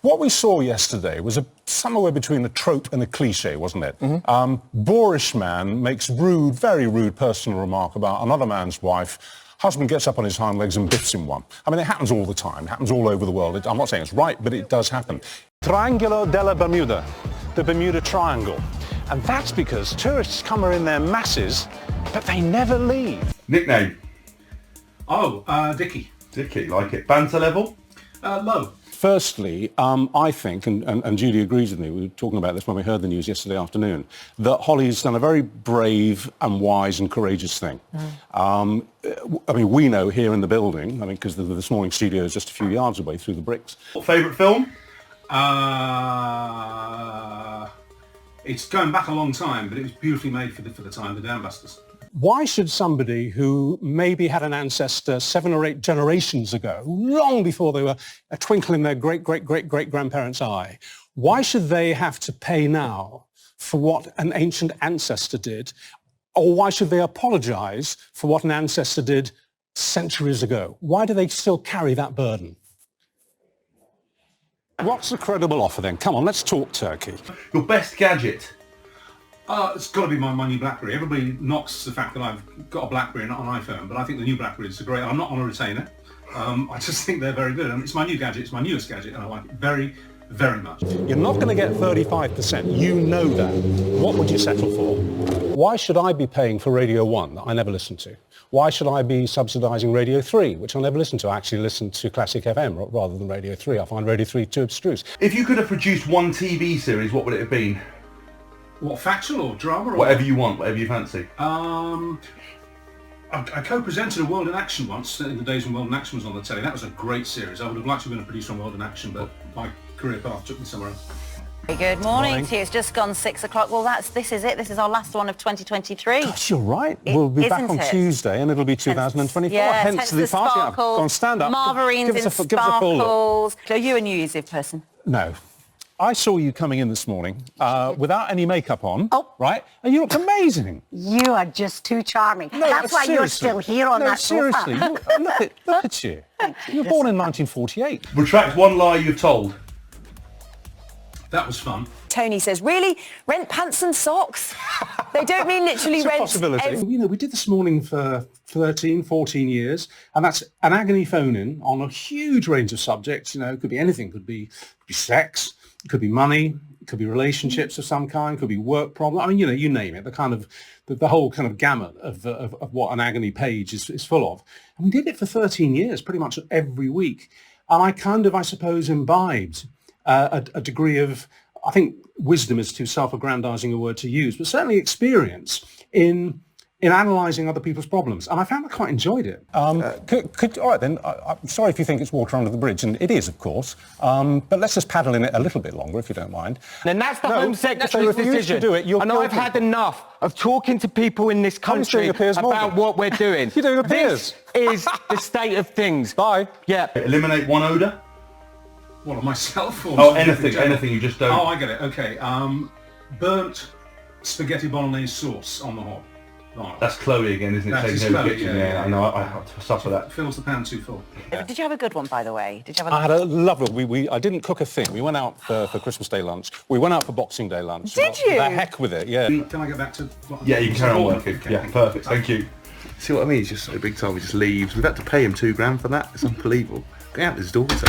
What we saw yesterday was somewhere between a trope and a cliche, wasn't it? Boorish man makes rude, very rude personal remark about another man's wife. Husband gets up on his hind legs and biffs him one. I mean, it happens all the time. It happens all over the world. I'm not saying it's right, but it does happen. Triangolo della Bermuda, the Bermuda Triangle. And that's because tourists come here in their masses, but they never leave. Nickname? Dickie. Dickie, like it. Banter level? Low. Firstly, I think, and Judy agrees with me, we were talking about this when we heard the news yesterday afternoon, that Holly's done a very brave and wise and courageous thing. I mean, we know here in the building, I mean, because this morning's studio is just a few yards away through the bricks. Favourite film? It's going back a long time, but it was beautifully made for the time, The Dambusters. Why should somebody who maybe had an ancestor 7 or 8 generations ago, long before they were a twinkle in their great-great-great-great-grandparents' eye, why should they have to pay now for what an ancient ancestor did? Or why should they apologise for what an ancestor did centuries ago? Why do they still carry that burden? What's the credible offer then? Come on, let's talk turkey. Your best gadget? It's got to be my new BlackBerry. Everybody knocks the fact that I've got a BlackBerry and not an iPhone, but I think the new BlackBerry is great. I'm not on a retainer. I just think they're very good. And it's my new gadget. It's my newest gadget, and I like it very, very much. You're not going to get 35%. You know that. What would you settle for? Why should I be paying for Radio 1 that I never listen to? Why should I be subsidising Radio 3, which I never listen to? I actually listen to Classic FM rather than Radio 3. I find Radio 3 too abstruse. If you could have produced one TV series, what would it have been? What, factual or drama? Or whatever you want, whatever you fancy. I co-presented a World in Action once, in the days when World in Action was on the telly. That was a great series. I would have liked to have been a producer on World in Action, but my career path took me somewhere else. Good morning to you. It's just gone 6 o'clock. Well, this is it. This is our last one of 2023. Gosh, you're right. We'll be back on Tuesday and it'll be 2024. Hence the party. Sparkles, Go on, stand up. Marvarines give us and a full look. Are you a New Year's Eve person? No. I saw you coming in this morning without any makeup on, right? And you look amazing. You are just too charming. No, that's why you're still here on that seriously. sofa. Look at you. You were born in 1948. Retract one lie you've told. That was fun. Tony says, really? Rent pants and socks? They don't mean literally it's rent... a possibility. You know, we did this morning for 13, 14 years, and that's an agony phone-in on a huge range of subjects. You know, it could be anything. It could be sex, it could be money, it could be relationships of some kind, it could be work problem. I mean, you know, you name it, the whole kind of gamut of what an agony page is full of. And we did it for 13 years, pretty much every week. And I suppose, imbibed a degree of, I think wisdom is too self-aggrandizing a word to use, but certainly experience in analysing other people's problems. And I found I quite enjoyed it. All right then, I'm sorry if you think it's water under the bridge, and it is, of course, but let's just paddle in it a little bit longer, if you don't mind. And that's the Home Secretary's decision. To do it, and I've had enough of talking to people in this country about what we're doing. You're doing appears. This is the state of things. Bye. Yeah. Eliminate one odour. What, of myself? Or anything you just don't... Oh, I get it. Okay. Burnt spaghetti bolognese sauce on the hob. Right. That's Chloe again, isn't it? That's Taking over the Chloe, kitchen. yeah. I know. I have to suffer that. Fills the pan too full. Did you have a good one, by the way? Did you have I had a lovely... I didn't cook a thing. We went out for Christmas Day lunch. We went out for Boxing Day lunch. Did you? The heck with it, yeah. Can I get back to... Yeah, you can carry on working. Okay, yeah, perfect. Thank you. See what I mean? He's just so big time. He just leaves. We've had to pay him £2,000 for that. It's unbelievable. Get out his daughter.